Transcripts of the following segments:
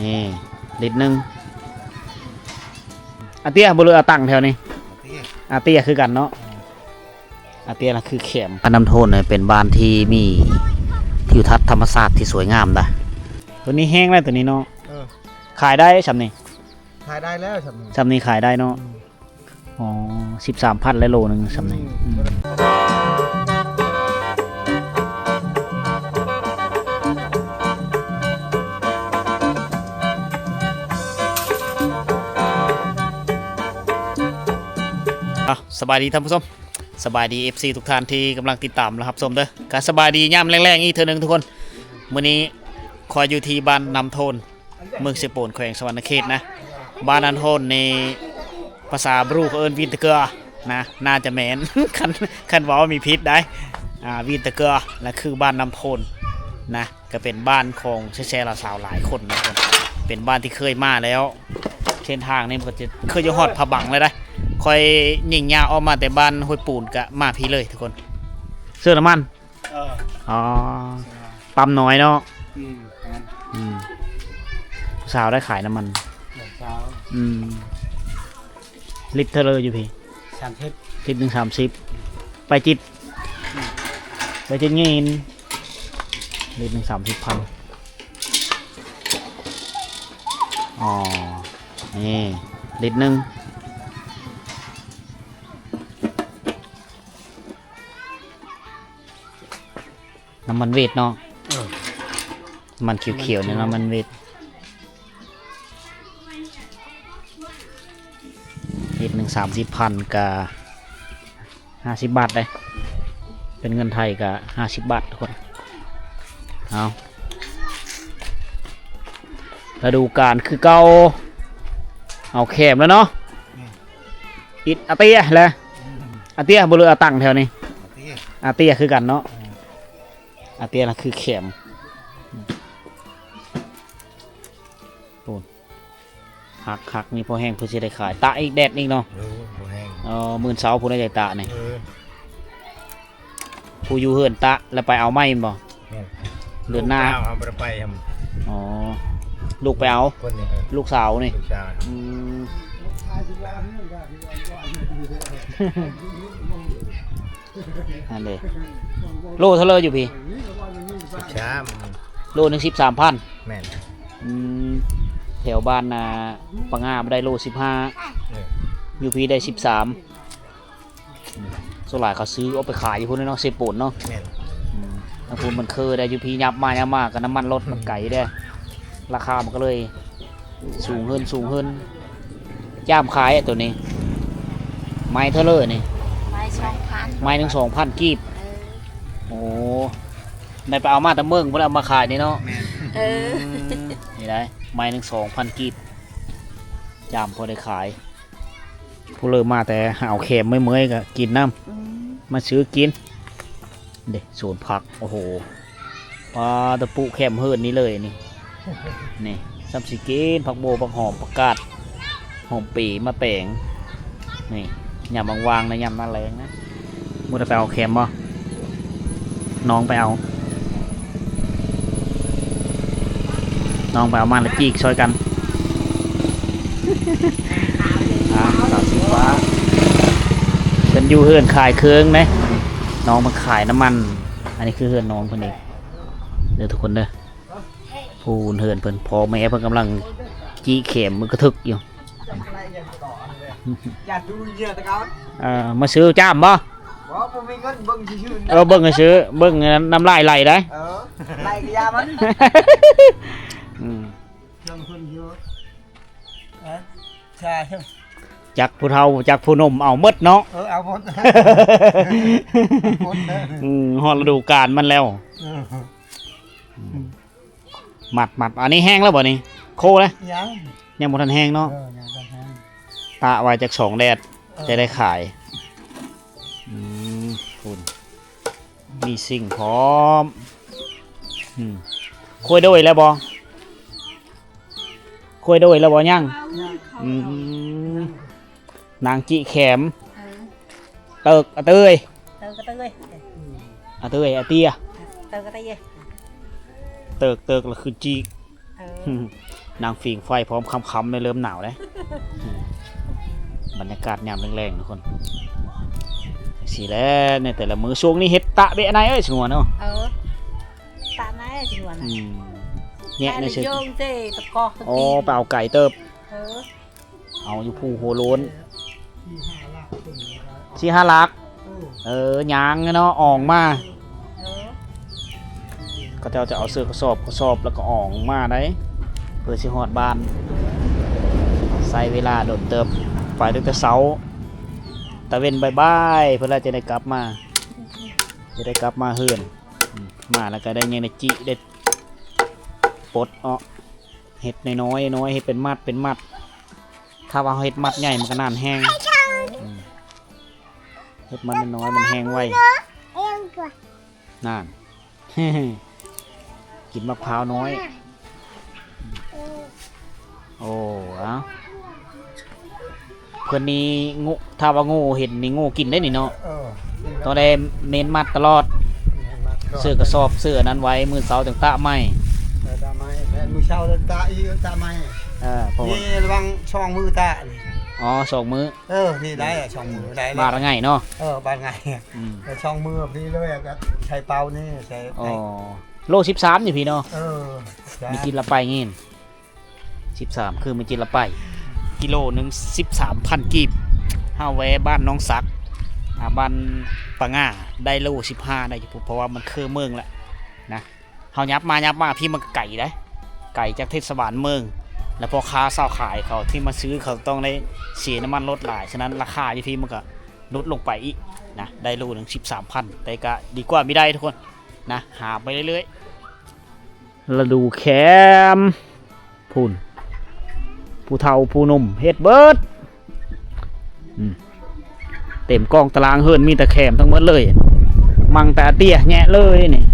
นี่ลิตรหนึ่งอาเตี้ยบุรุษอาตังแถวนี้อาเตี้ยคือกันเนาะอาเตี้ยนะคือแขมบ้านน้ำโทนเนี่ยเป็นบ้านที่มีทิวทัศน์ธรรมศาสตร์ที่สวยงามนะตัวนี้แห้งแล้วตัวนี้เนาะขายได้ชำนี้ขายได้แล้วชำนี้ขายได้เนาะอ๋อ13,000และโลนึงชำนี้สบายดีท่านผู้ชมสบายดี FC ทุกท่านที่กำลังติดตามนะครับชมเด้อก็สบายดีย่ำแรงๆอีกเท่านึงทุกคนมื้อนี้คอยอยู่ที่บ้านนำโทนเมืองเสโปนแขวงสวรรณเขตนะบ้านนำโทนในภาษาบรูเขาเอิ้นวินตะเกอนะน่าจะแมน คันว่ามีพิษได้วินตะเกอและคือบ้านนำโทนนะก็เป็นบ้านของแช่ๆเราสาวหลายคนนะคนเป็นบ้านที่เคยมาแล้วเส้นทางนี่มันก็จะเคยจะฮอดผบังเลยได้คอยหยิ่งยาออกมาแต่บ้านห้วยปูนกะมาพี่เลยทุกคนเสื้อน้ำมันอ๋อปั๊มน้อยเนาะสาวได้ขายน้ำมันลิตรเท่าไรอยู่พี่30ลิตร130ไปจิตเงินลิตร130,000อ๋อนี่ลิตรหนึ่งน้ำมันเวทเนาะมันเขียวๆเนี่ยน้ำมันเวทลิตร130,000กับ50 บาทเลยเป็นเงินไทยกับ50 บาททุกคนเอาฤดูกาลคือเก่าเอาแคมแล้วเนาะอิดอาเตี้ยแหละอาเตี้ยบุรุษอาตังแถวนี้อาเตี้ยคือกันเนาะอาเตี้ยนะคือแคมปูนหักมีพอแห้งเพื่อจะได้ขายตะอีกแดดอีกเนาะมื่นเสาผู้ได้ใจตะนี่ผู้อยู่เฮือนตะแล้วไปเอาไม้บ่เดือนหน้าเอาไปอ๋อลูกไปเอาลูกสาวนี่นั่นเลยโลเท่าไรอยู่พี่โลนึง13,000แม่นแถวบ้านปังงาได้โล15อยู่พี่ได้13ส่วนหลายเขาซื้อเอาไปขายอยู่พวกนี้เนาะเซปูนเนาะแล้วพวกมันเคยได้อยู่พี่ยับมากับน้ำมันรถมันไก่ได้ราคามันก็เลยสูงขึ้นย่ามขายตัวนี้ไม้เท่าเลยนี่ไม้2,000กีบโอ้ในไปเอามาแต่เมืองเพื่อเอามาขายนี่เนาะนี่ได้ไม้2,000กีบย่ามพอได้ขายผู้เลิกมาแต่เอาเข็มไม่เมื่อยก็กินน้ำมาซื้อกินเด็กสวนผักโอ้โหปลาตะปูแคมเฮิร์นนี้เลยนี่ซัมซิกินผักโบผักหอมผักกาดหอมปีมะแปงนี่ยำวางๆนะยำน่าแรงนะมุดไปเอาเข็มบ่น้องไปเอามาแล้วจีกช่วยกัน30 บาทฉันอยู่เฮือนขายเครื่องนะน้องมันขายน้ำมันอันนี้คือเฮือนน้องคนนี้เดี๋ยวทุกคนเด้อพูนเฮือนเพิ่นพอแม่เพิ่นกำลังจี้เข็มมันกระทึกอยู่มาซื้อจ้ามบ่เบิ่งซื้อเบิ่งน้ำลายไหลได้ไหลกยามันจากผู้เฒ่าจากผู้หนุ่มเอาหมดเนาะเอาหมดฮอดฤดูกาลมันแล้วหมัดอันนี้แห้งแล้วบ่นี่โคเลยยังบ่ทันแห้งเนาะตะไว้จาก2 แดดจะได้ขายคุณมีสิ่งพร้อมคุยด้วยแล้วบ่ยังนางจิแขมเติกอาเตยอาเตี้ยเติกแล้วคือจิ นางฟิงไฟพร้อมคำๆเลยเริ่มหนาวแล้วบรรยากาศยามแรงๆทุกคนสีแล้วในแต่ละมื้อช่วงนี้เฮ็ดตะเบะไหนเอ้ยสงวนเนาะ ตาไหนจวน เนี่ยในชื่อ โยงเจตะกอ อ๋อเปล่าไก่เติบ เออ เอาอยู่ผู้โหโล้นที่5 ลักยางเนาะอ่องมา เออ ก็จะเอาเสื้อกระสอบแล้วก็อ่องมาได้เพื่อสิฮอดบ้านใส่เวลาโดดเติบไปตั้งแต่เช้าตะเวนบ่ายๆเพื่อจะได้กลับมาเฮือนมาแล้วก็ได้เงินจิได้ปลดเห็ดน้อยเห็ดเป็นมัดถ้าว่าเห็ดมัดใหญ่มันก็นานแห้งเห็ดมัดน้อยมันแห้งไวนั่น กินมะพร้าวน้อยโอ้เอาเพื่อนนี้งูถ้าว่างูเห็นนี่งูกินได้นี่เนาะต้องได้เน้นมัดตลอดเสื้อกระสอบเสื้อนั้นไว้มือเสาถึงตะไม่ ตาไม้มือเช้าตาอีตาไม้นี่ระวังช่องมือตา อ๋อ2 มื้อ นี่ได้ช่องมือได้ บาทละไงเนาะ บาทไงช่องมือพี่เลยก็ใช้เป่านี่ใช้ อ๋อโล13อยู่พี่เนาะมีกินละไปเงี้ย13คือมีกินละไปกิโลนึง13,000 กีบเฮาแวะบ้านน้องสักบ้านปะง่าได้โล15ได้อยู่เพราะว่ามันคือเมืองแหละนะเฮายับมาพี่มันไก่ได้ไก่จากเทศบาลเมืองแล้วพอค้าเศร้าขายเขาที่มาซื้อเขาต้องได้เสียน้ำมันลดหลายฉะนั้นราคาอยู่พี่มันก็ลดลงไปอีกนะได้โลนึง13,000แต่ก็ดีกว่าไม่ได้ทุกคนนะหาไปเรื่อยๆเราดูแคมพูนผู้เฒ่าผู้หนุ่มเฮ็ดเบิดเต็มกองตารางเฮิรนมีแต่แคมทั้งหมดเลยมังแต่เตี้ยแงะเลยนี่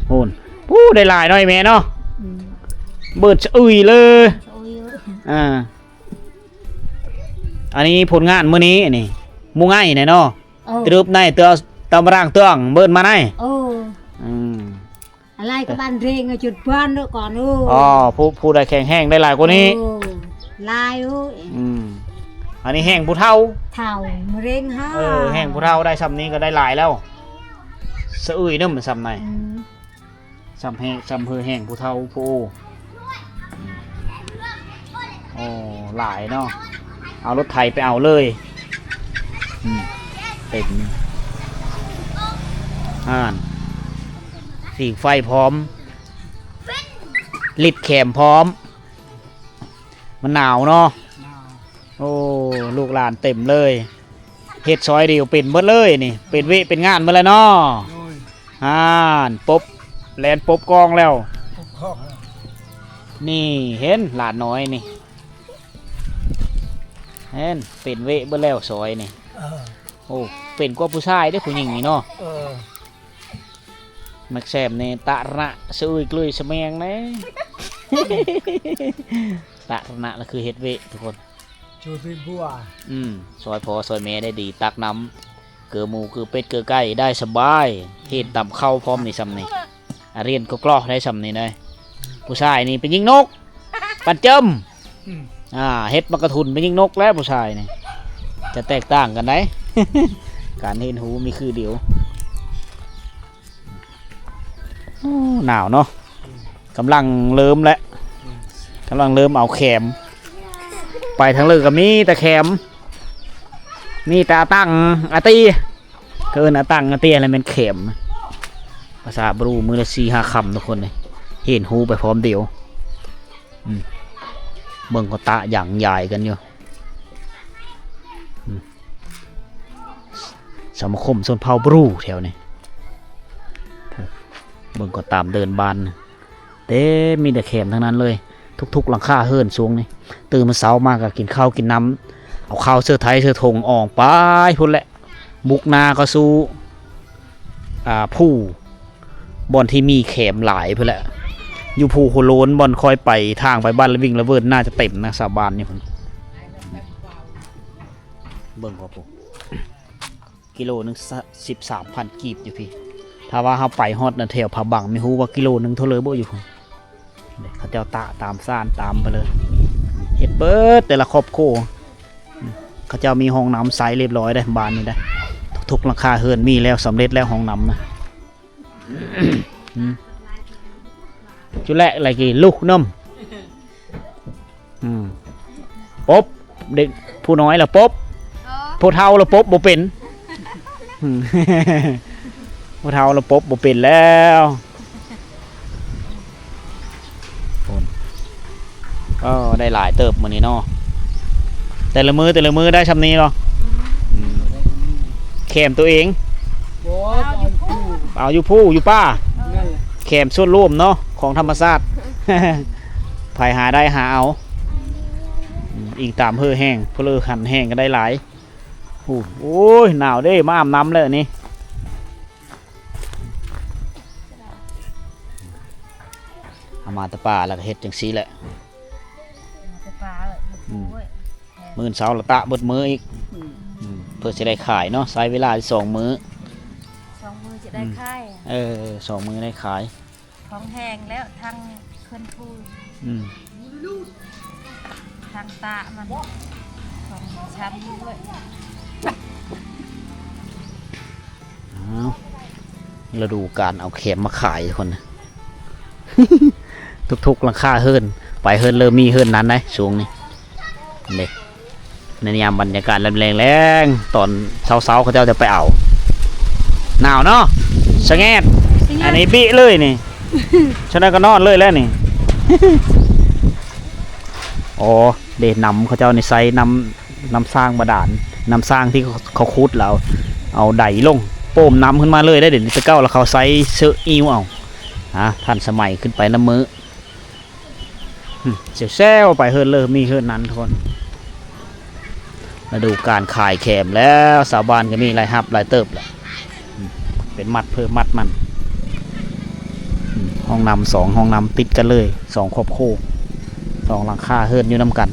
โหนผู้ได้หลายหน่อยแม่เนาะเบิดอุ้ยเลยอันนี้ผลงานมื้อนี้นี่มุ่งง่ายแน่เนาะตรึบในเตือตำรางเตืองเบิดมาไหนอะไรก็บ้านเร่งจุดบ้านด้วยก่อนผู้ได้แข็งแห้งได้หลายกว่านี้ลายอันนี้แห้งผู้เฒ่ามาเร่งฮะแห้งผู้เฒ่าได้ซ้ำนี้ก็ได้หลายแล้วสะอุ้ยนึมซ้ำไหนซ้ำแห้งซ้ำเฮือแห้งผู้เฒ่าผู้หลายเนาะเอารถไถไปเอาเลยเต็มสีไฟพร้อมลิดแขมพร้อมมันหนาวเนาะลูกหลานเต็มเลยเฮ็ดซอยเดียวเป็นเบิดเลยนี่เป็นงานเมื่อไรเนาะป๊บแลนป๊บกองแล้วนี่เห็นหลานน้อยนี่เห็นเป็นเบิดแล้วซอยนี่เป็นกว่าผู้ชายได้ผู้หญิงนี่เนาะมักแซมเนี่ยตะระซื้อกลุยสมังเนี่ยตะระก็คือเฮ็ดเวทุกคนชูตีบัวซอยพอซอยแม่ได้ดีตักน้ำเกลือหมูเกลือเป็ดเกลือไก่ได้สบายเฮ็ดตำเข้าพร้อมนี่ซ้ำนี่เรียนก็กล้อได้ซ้ำนี่เลยผู้ชายนี่เป็นยิงนกปันเจิมเฮ็ดมากระทุนเป็นยิงนกแล้วผู้ชายนี่จะแตกต่างกันได้ การเห็นหูมีคือเดียวหนาวเนาะกำลังเริ่มแล้วกำลังเริ่มเอาแคมไปทางเลือกกับมีแต่แคมมีแต่ตั้งอาตีเกินตั้งอาตีอะไรเป็นแคมภาษาบรูมือละ4-5 คำทุกคนเลยเห็นหูไปพร้อมเดียวเบิ่งก็ตะอย่างใหญ่กันอยู่สมาคมชนเผ่าบรูแถวนี้เบิ่งก็ตามเดินบานเต้มีแต่แคมทั้งนั้นเลยทุกๆหลังคาเฮิรนสูงนี่ตื่นมาเช้ามากก็กินข้าวกินน้ำเอาข้าวเสื้อไทยเสื้อธงออกไปพุ่นแหละบุกนาก็สู้ผู้บอลที่มีแคมหลายพุ่นแหละอยู่ภูโคโลนบอลคอยไปทางไปบ้านละวิ่งละเวิร์นน่าจะเต็มนะสาบานนี่พุ่นเบิ่งก็ปุ๊กิโลนึง13,000 กีบอยู่พี่ถ้าว่าเขาไปฮอดนะแถวผาบังไม่รู้ว่ากิโลนึงเท่าเลยบ่อยู่พุ่น เขาเจ้าตะตามซ่านตามไปเลยเฮ็ดเบิดแต่ละครอบครัวเขาเจ้ามีห้องน้ำใสเรียบร้อยได้บ้านนี้ได้ทุกหลังคาเฮือนมีแล้วสำเร็จแล้วห้องน้ำนะ จุแลอะไรกี่ลูกน้ำป๊บเด็กผู้น้อยละป๊บผู้เฒ่าละป๊บบ่เป็นผู้เฒ่าละป๊บบ่เป็นแล้วก็ได้หลายเติบมื้อนี้เนาะแต่ละมือได้ชำนี้เนาะแขมตัวเองเอาอยู่ผู้อยู่ป้าแขมส่วนร่วมเนาะของธรรมชาติ ไผหาได้หาเอาอีกตามเพื่อแห้งเพลือขันแห้งก็ได้หลายโอ้ยหนาวเด้มาอาบน้ำเลยนี่เอามาตะป่าแล้วก็เฮ็ดจังซี่แหละมื้อเช้าละตะเบิดมื้ออีกเพื่อจะได้ขายเนาะใช้เวลา2 มื้อ2 มื้อจะได้ขาย2 มื้อได้ขายของแห้งแล้วทางขึ้นพูทางตามันของช้ำด้วยเราดูการเอาเข็มมาขายคนนะ ทุกๆหลังคาเฮิรนไปเฮิรนเริ่มมีเฮิรนนั้นได้ช่วงนี้เด็กในยามบรรยากาศแรงๆตอนเช้าๆเขาจะไปเอาหนาวเนาะสะแงดอันนี้บิเลยนี่ฉะนั้นก็นอนเลยแล้วนี่ อ๋อเดนำเขาเจ้าในไซน้ำสร้างบาดาลน้ำสร้างที่เขาคุดแล้วเอาไดลงโป่มน้ำขึ้นมาเลยได้เดี๋ยวจะเก้าแล้วเขาไซเสื้ออิวเอาท่านสมัยขึ้นไปน้ำมือเสียวแซวไปเฮิรนเลยมีเฮิรนนั้นทุกคนมาดูการขายแขมแล้วสาวบ้านก็มีรายหับรายเติบแหละเป็นมัดเพิ่มมัดมันห้องน้ำ2 ห้องน้ำติดกันเลย2 ครอบครัว2 หลังคาเฮิรนอยู่น้ำกัน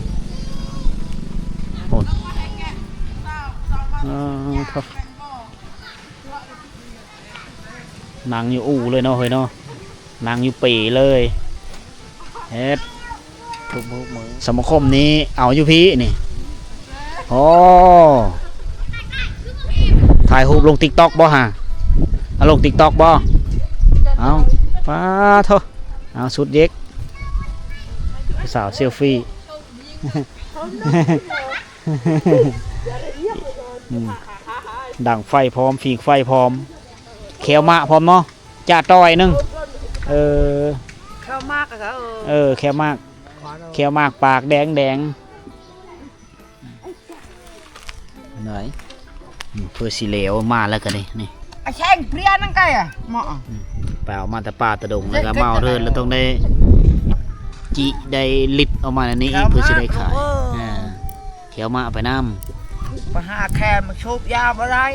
นางอยู่อู่เลยเนาะเฮ้ยเนาะนางอยู่ปีเลยเฮ็ดทุกมือสมาคมนี้เอาอยู่พี่นี่โอ้ถ่ายรูปลง TikTok บ่ฮะเอาลง TikTok บ่เอาป้าเถอะเอาสุดเย็กสาวเซลฟี่ ดังไฟพร้อมฝีกไฟพร้อมแขวมะพร้อมเนาะจ่าต้อยนึงแค่มากอะครับแขวมากปากแดงไหนเพื่อสีเหลวมาแล้วกันนี่แช่งเปรี้ยนั่งไก่อะเหมาะเปล่ามาแต่ป่าตะดงแล้วก็เมาเทินแล้วต้องได้จีได้ลิดออกมาอันนี้เพื่อจะได้ขายเขียวมาไปน้ำไปหาแคมชูบยาบ่ได้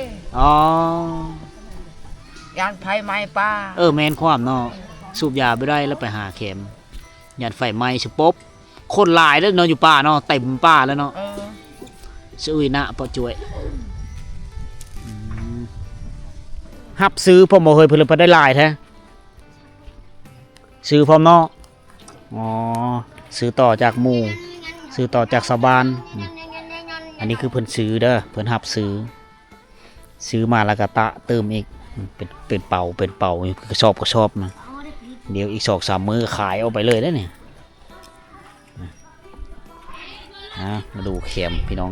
ยานไฟไหม้ป้าแมนความเนาะสูบยาไปได้แล้วไปหาเข็มยานไฟไหม้สุป๊บคนหลายแล้วนอนอยู่ป่าเนาะเต็มป่าแล้วเนาะซื้อนะปะจวยฮับซื้อพอมาเฮยเพื่อนไปได้หลายแท้ซื้อพร้อมเนาะซื้อต่อจากหมู่ซื้อต่อจากชาวบ้านอันนี้คือเพิ่นซื้อเด้อเพิ่นฮับซื้อมาแล้วก็ตะเติมอีกเป็นเป่ากระสอบนะเดี๋ยวอีก2-3 มื้อขายเอาไปเลยได้เนี่ยมาดูเข็มพี่น้อง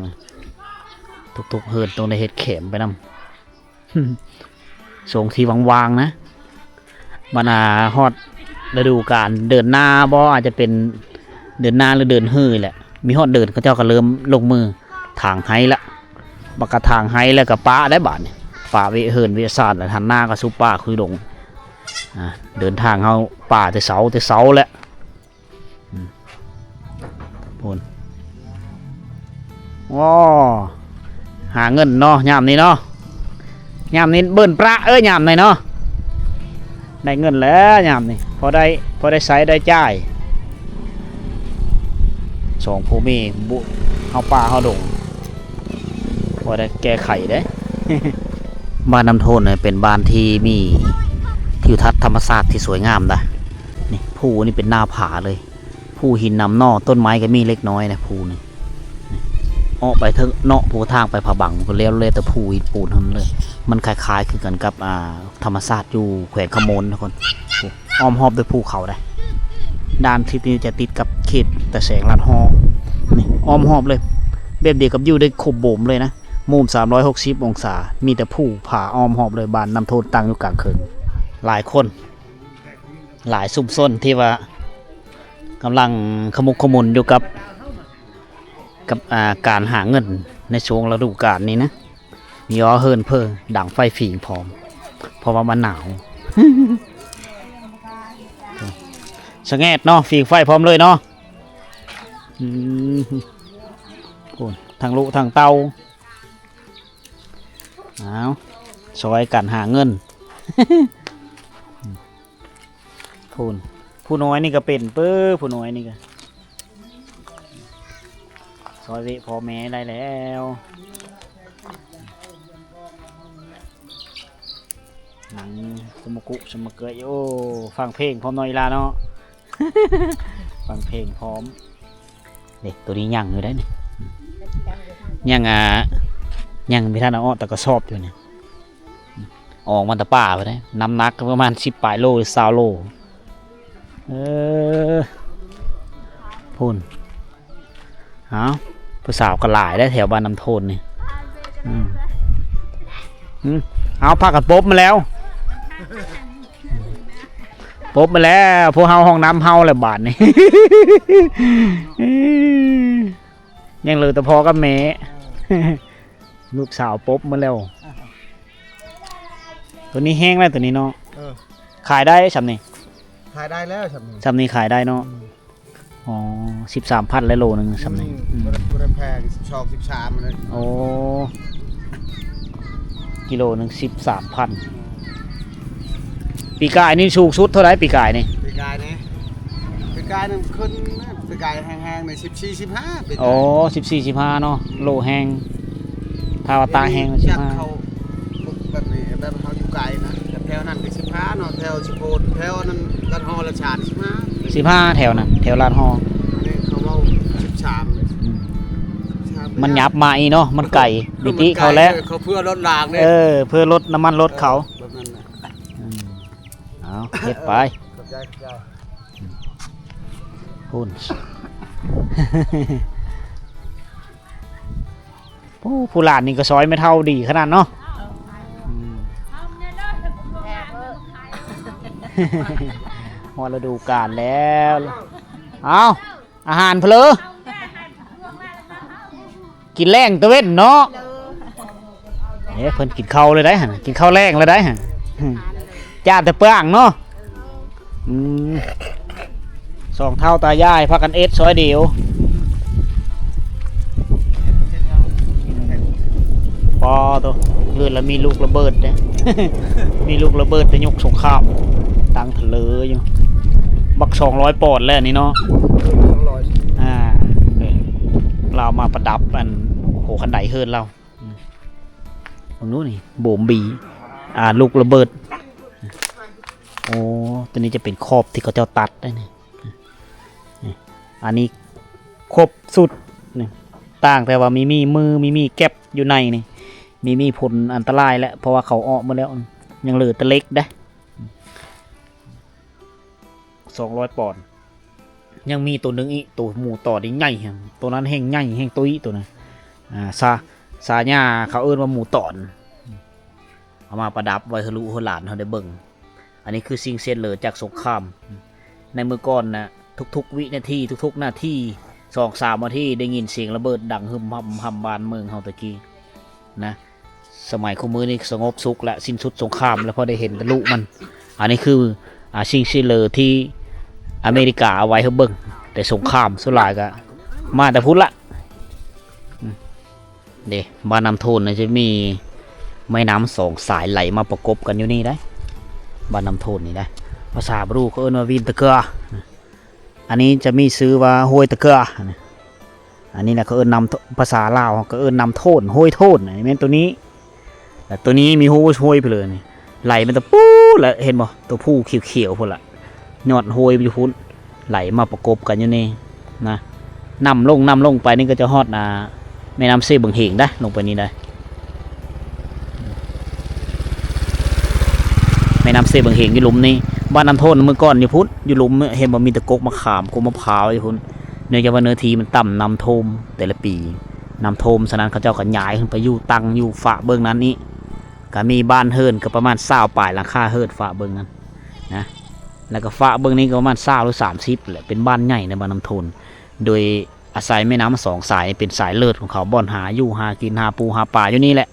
ทุกเฮิรนตรงในเห็ดเข็มไปนำส่งที่วางๆนะมานาฮอดฤดูกาลเดินหน้าบ่อาจจะเป็นเดินหน้าหรือเดินฮื้อแหละมีฮอดเดินเขาเจ้าก็เริ่มลงมือทางไห้ละบักกะทางไห้แล้วก็ป้าได้บาดเนี่ยป่าเวเฮิรนเวศาสตร์แล้วทันหน้าก็สู้ป่าคือดงเดินทางเขาป่าแต่เสาแหละพูนว้าหาเงินเนาะยามนี้เนาะยามนี้เบิ่นประยามนี้เนาะได้เงินแล้วยามนี้พอได้ใช้ได้จ่าย2 ผู้มีบุเอาป่าเอาดงพอได้แก้ไขได้ บ้านน้ำโทนเนี่ยเป็นบ้านที่มีทิวทัศน์ธรรมชาติที่สวยงามนะ นี่ภูนี่เป็นหน้าผาเลยภูหินนำนอต้นไม้ก็มีเล็กน้อยนะภูนี่ออกไปเถอะเนาะภูทางไปผาบังก็เลี้ยวเลยแต่ภูหินปูนทั้งนั้นเลยมันคล้ายๆคือกันกับธรรมศาสตร์อยู่แขวงขมนทุกคนอ้อมหอบด้วยภูเขาได้ด้านทิศนี้จะติดกับเขตแต่แสงลัดฮอนี่อ้อมหอบเลยแบบเดียวกับอยู่ได้ขบโบมเลยนะมุม360องศามีแต่ภูผาอ้อมหอบเลยบานนำโทษตั้งอยู่กลางเคืนหลายคนหลายซุ่มซ่นที่ว่ากำลังขมุกขมุนอยู่กับการหาเงินในช่วงฤดูกาลนี้นะมีอ้อเฮิรนเพ้อดังไฟฝีงพร้อมเพราะว่ามันหนาวสะแงดเนาะฝีงไฟพร้อมเลยเนาะทางลุทางเตาเอาช่วยกันหาเงินผู้น้อยนี่ก็เป็นผู้น้อยนี่ก็ซอยวิพอแม่ได้แล้วหนังสมกุสมเกยโอ้ฟังเพลงพร้อมน้อยลาเนาะ ฟังเพลงพร้อมเด็กตัวนี้ยังอยู่ได้เนี่ยยังไม่ทันเอาแต่ก็ชอบอยู่เนี่ยออกมันตะป่าไปได้น้ำหนักประมาณ10 ปลายโลหรือ20 โลพูนเอาผู้สาวก็หลายได้แถวบ้านน้ำโทนนี่เอาพากันป๊บมาแล้วป๊บมาแล้วพวกเฮาห้องน้ำเฮาแหละบาทนี่ ยังเหลือแต่พอกับแม่ ลูกสาวป๊บมาแล้วตัวนี้แห้งแล้วตัวนี้เนาะขายได้สำนี่ขายได้แล้วสำนี่ขายได้เนาะอ๋อ13,000แล้วโลนึงสำนี่บริแพง13เลยโอ้กิโลนึง13,000ปีกายนี่สูงสุดเท่าไรปีกายนี่ปีกายนึงขึ้นปีกายแห้งๆใน14-15อ๋อ14-15เนาะโลแห้งถ้าว่าตาแห้ง15เขาแบบนี้แบบเขาอยู่ไกลนะแถวนั้นก็15เนาะแถวชิโกนแถวนั้นลาดฮอละชาด15แถวนั้นแถวลาดฮอนี่เขาเอา13เลยมันหยับมาอีเนาะมันไก่ดิติเขาแล้วเขาเพื่อลดรางเนี่ยเพื่อลดน้ำมันรถเขาเอาเก็บไปพูนผู้หลานนี่ก็ซอยไม่เท่าดีขนาดเนาะพอฤดูกาลแล้วเอาอาหารเพลอกินแรงตะเว้นเนาะเพิ่นกินข้าวเลยได้ฮะกินข้าวแรงเลยได้ฮะจ้าแต่เปลืองเนาะ2 เท่าตายายพากันซอยเดียวพอตัวเกิดแล้วมีลูกระเบิดเนี่ย มีลูกระเบิดจะยกสงครามตั้งทะเลอยู่บัก200 ปอนด์แล้วนี่เนาะเรามาประดับมันโหคันไดเฮิร์นเราตรงนู้นนี่โบมบีลูกระเบิดโอ้ตัวนี้จะเป็นครอบที่เขาเจ้าตัดได้นี่อันนี้ครบสุดนี่ต่างแต่ว่ามีมือมีแก็บอยู่ในนี่มีผลอันตรายแล้วเพราะว่าเขาออกมาแล้วยังเหลือแต่เล็กได้200 ปอนด์ยังมีตัวนึงอีกตัวหมูต่อได้ใหญ่ตัวนั้นแห้งใหญ่แห้งตุ้ยตัวนั้นซาญาเขาเอิ้นว่าหมูตอนเอามาประดับไว้ทะลุหัวหลานเขาได้เบิ่งอันนี้คือสิ่งเสียเหลือจากสงครามในเมื่อก่อนนะทุกๆวินาทีทุกๆนาที2-3 นาทีได้ยินเสียงระเบิดดังหึมหำบานเมืองเฮาตะกี้นะสมัยคู่มือนี่สงบสุขและสิ้นสุดสงครามแล้วพอได้เห็นทะลุมันอันนี้คือสิ่งเสียเหลือที่อเมริกาเอาไว้ให้เบิ่งแต่สงครามสุดหลายก็มาแต่พุทธละเดี๋ยวบ้านน้ำโทนจะมีแม่น้ำ2 สายไหลมาประกบกันอยู่นี่ได้บ้านน้ำโทนนี่ได้ภาษาบรูเขาเอิ้นว่าวินตะเกออันนี้จะมีซื้อว่าห้วยตะเกออันนี้นะเขาเอิ้นนำภาษาลาวเขาเอิ้นนำโทนห้วยโทนนี่เป็นตัวนี้แต่ตัวนี้มีห้วยไปเลยนี่ไหลมันตะปู้แล้วเห็นบ่ตัวผู้เขียวๆพุ่นละ ยอดโหยอยู่พุ่นไหลมาประกบกันอยู่นี่นะนำลงไปนี่ก็จะฮอดแม่น้ำเซบังเหงได้ลงไปนี่ได้แม่น้ำเซบังเหงอยู่หลุมนี่บ้านน้ำโทนเมื่อก่อนอยู่พุ่นอยู่หลุมเห็นบ่มีตะกกมะขามกมะพร้าวอยู่พุ่นเนื่องจากว่าเนื้อทีมันต่ำน้ำท่วมแต่ละปีน้ำท่วมฉะนั้นเขาเจ้าก็ย้ายขึ้นไปอยู่ตังอยู่ฝาเบื้องนั้นนี้ก็มีบ้านเฮิรนก็ประมาณ20 ปลายหลังคาเฮิรนฝาเบื้องนั้นนะแล้วก็ฝาเบื้องนี้ก็ประมาณ20 หรือ 30แหละเป็นบ้านใหญ่ในบ้านน้ำโทนโดยอาศัยแม่น้ำ2 สายเป็นสายเลิศของเขาบ่อนหาอยู่หากินหาปูหาปลาอยู่นี่แหละ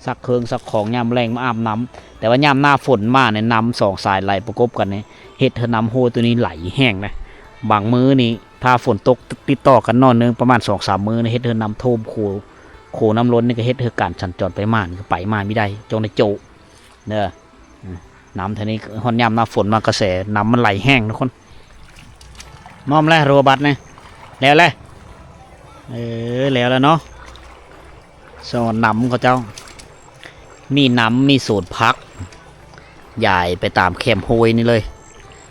สักเครื่องสักของยามแรงมาอาบน้ำแต่ว่ายามหน้าฝนมาเนี่ยน้ำ2 สายไหลประกบกันเนี่ยเฮ็ดเธอน้ำโฮตัวนี้ไหลแห้งนะบางมื้อนี่ถ้าฝนตกติดต่อกันนอนนึงประมาณ2-3 มื้อนี่เฮ็ดเธอน้ำท่วมโขน้ำล้นนี่ก็เฮ็ดเธอการสัญจรไปมาก็ไปมาไม่ได้จงได้โจเด้อน้ำเท่านี้ฮอนยามหน้าฝนมากระแสน้ำมันไหลแห้งทุกคนมอมแล้วรัวบัตรเนี่ยแล้วแล้วเนาะสอนน้ำเขาเจ้ามีน้ำมีสูตรพักใหญ่ไปตามแคมโฮยนี่เลย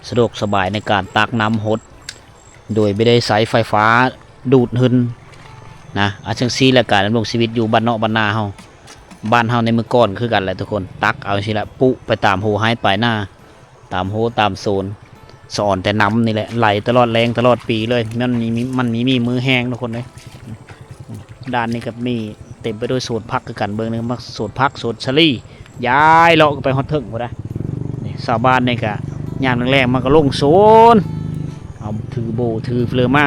สะดวกสบายในการตักน้ำหดโดยไม่ได้ใช้ไฟฟ้าดูดหึนนะอาชังซีและการดำรงชีวิตอยู่บ้านนอกบ้านนาเฮาบ้านเฮาในเมื่อก่อนคือกันแหละทุกคนตักเอาสิละปุไปตามโฮให้ปลายหน้าตามโฮตามโซนสอนแต่น้ำนี่แหละไหลตลอดแรงตลอดปีเลยมันมีมือแห้งทุกคนเลยด้านนี้กับมีเต็มไปด้วยโซนพักคือกันเบื้องนึงมาโซนพักโซนชลี่ย้ายเลาะไปฮอตเทิงหมดเลยชาวบ้านนี่กะย่างแรงๆมันก็ลงโซนเอาถือโบถือเฟลือมา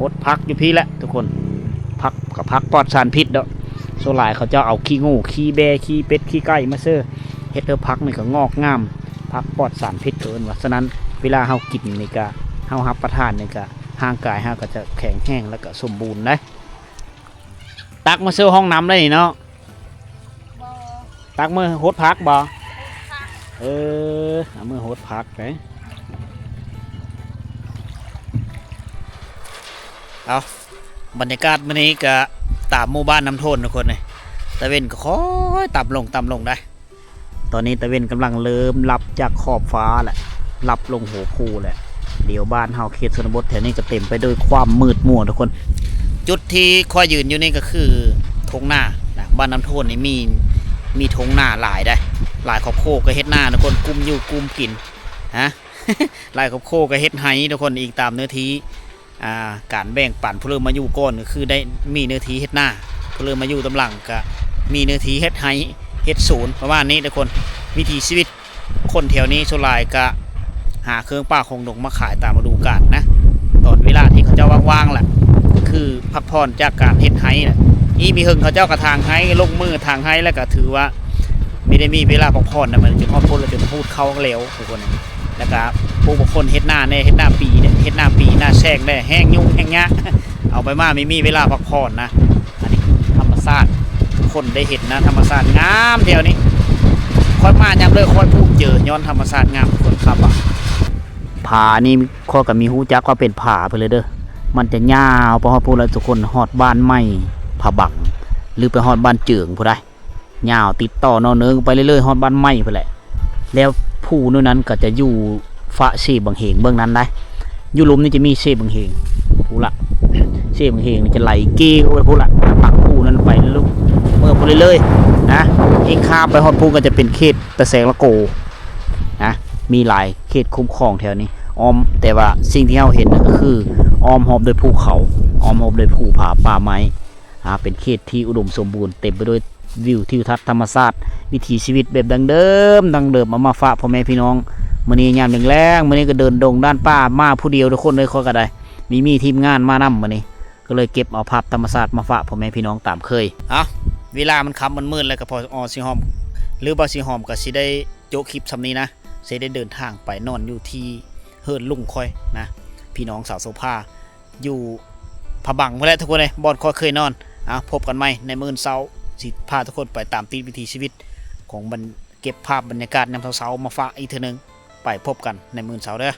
อดพักอยู่พี่แหละทุกคนพักกับพักปลอดสารพิษเด้อโซลายเขาจะเอาขี้งูขี้แบขี้เป็ดขี้ไก่มาเสื้อเฮ็ดเธอพักนี่ก็งอกงามพักปลอดสารพิษเกินว่าฉะนั้นเวลาเฮากินนี่ก็เฮารับประทานนี่ก็ร่างกายเฮาก็จะแข็งแรงแล้วก็สมบูรณ์ได้ตักมาเสื้อห้องน้ำได้นี่เนาะตักมือโหดพักบ่เอามือโหดพักไปเอาบรรยากาศวันนี้ก็ตามหมู่บ้านน้ำโทนทุกคนเลยตะเวนก็ค่อยต่ำลงได้ตอนนี้ตะเวนกำลังเริ่มรับจากขอบฟ้าแหละรับลงหัวภูแหละเดี๋ยวบ้านเฮาเขตชนบทแถวนี้ก็เต็มไปด้วยความมืดมัวทุกคนจุดที่ค่อยยืนอยู่นี่ก็คือทงหน้านะบ้านน้ำโทนนี่มีทงหน้าหลายได้หลายขอบโคก็เฮ็ดหน้าทุกคนกุมอยู่กุมกินฮะ หลายขอบโคก็เฮ็ดไห้ทุกคนอีกตามเนื้อที่การแบ่งปันผู้เริ่มมาอยู่ก่อนก็คือได้มีเนื้อที่เฮ็ดหน้าผู้เริ่มมาอยู่ตำหลังก็มีเนื้อที่เฮ็ดไห้เฮ็ดศูนย์ประมาณนี้ทุกคนวิถีชีวิตคนแถวนี้ส่วนหลายก็หาเครื่องป้าคงดงมาขายตามฤดูกาลนะตอนเวลาที่เขาเจ้าว่างๆแหละคือพักผ่อนจากการเฮ็ดไห้แหละอีมีเฮิงเขาเจ้ากระทางไห้ลงมือทางไห้แล้วก็ถือว่าไม่ได้มีเวลาพักผ่อนนะมันจะพอพูดเราจะพูดเข้าเร็วทุกคนแล้วก็ผู้บุคคลเฮ็ดหน้าเนี่ยเฮ็ดหน้าปีเนี่ยเฮ็ดหน้าปีหน้าแช่งได้แห้งยุ่งแห้งยะเอาไปมาไม่มีเวลาพักผ่อนนะอันนี้ธรรมชาติคนได้เห็นนะธรรมชาติงามแถวนี้ค่อยมายามเลยค่อยพูดเจอย้อนธรรมชาติงามคนครับอ่ะผานี่ข้อกับมีหูจักว่าเป็นผาไปเลยเด้อมันจะยาวพอพูดแล้วทุกคนฮอดบ้านใหม่ผาบังหรือไปฮอดบ้านเจิงผู้ใดยาวติดต่อนอนเนืองไปเรื่อยๆฮอดบ้านใหม่ไปแหละแล้วผู้นู้นนั้นก็จะอยู่ฟ้าเสบังเหงเบื้องนั้นได้อยู่ลุมนี่จะมีเสบังเหงผู้ละเสบังเหงนี่จะไหลเกี้ยวไปผู้ละปักผู้นั้นไปลูกเมื่อไปเรื่อยๆนะเองข้ามไปฮอดผู้ก็จะเป็นเขตตะแสงละโกนะมีหลายเขตคุ้มครองแถวนี้อ้อมแต่ว่าสิ่งที่เราเห็นก็คืออ้อมหอบโดยภูเขาอ้อมหอบโดยภูผาป่าไม้เป็นเขตที่อุดมสมบูรณ์เต็มไปด้วยวิวทิวทัศน์ธรรมชาติวิถีชีวิตแบบดังเดิมมาฝากพ่อแม่พี่น้องมื้อนี้ยามแรงๆมื้อนี้ก็เดินดงด้านป่ามาผู้เดียวทุกคนเลยก็ได้มีทีมงานมานำมื้อนี้ก็เลยเก็บเอาภาพธรรมชาติมาฝากพ่อแม่พี่น้องตามเคยเวลามันค่ำมันมืดแล้วก็พอสิหอมหรือบ่สิหอมก็สิได้โจคลิปซำนี้นะสิได้เดินทางไปนอนอยู่ที่เฮิรนลุงค่อยนะพี่น้องสาวโซภาอยู่ผาบังพุ่นแหละทุกคนเลยบ่อนค่อยเคยนอนพบกันใหม่ในมื้อเช้าสิพาทุกคนไปตามติดวิถีชีวิตของเก็บภาพบรรยากาศยามเช้าๆมาฝากอีกเทื่อนึงไปพบกันในมื้อเช้าเด้อ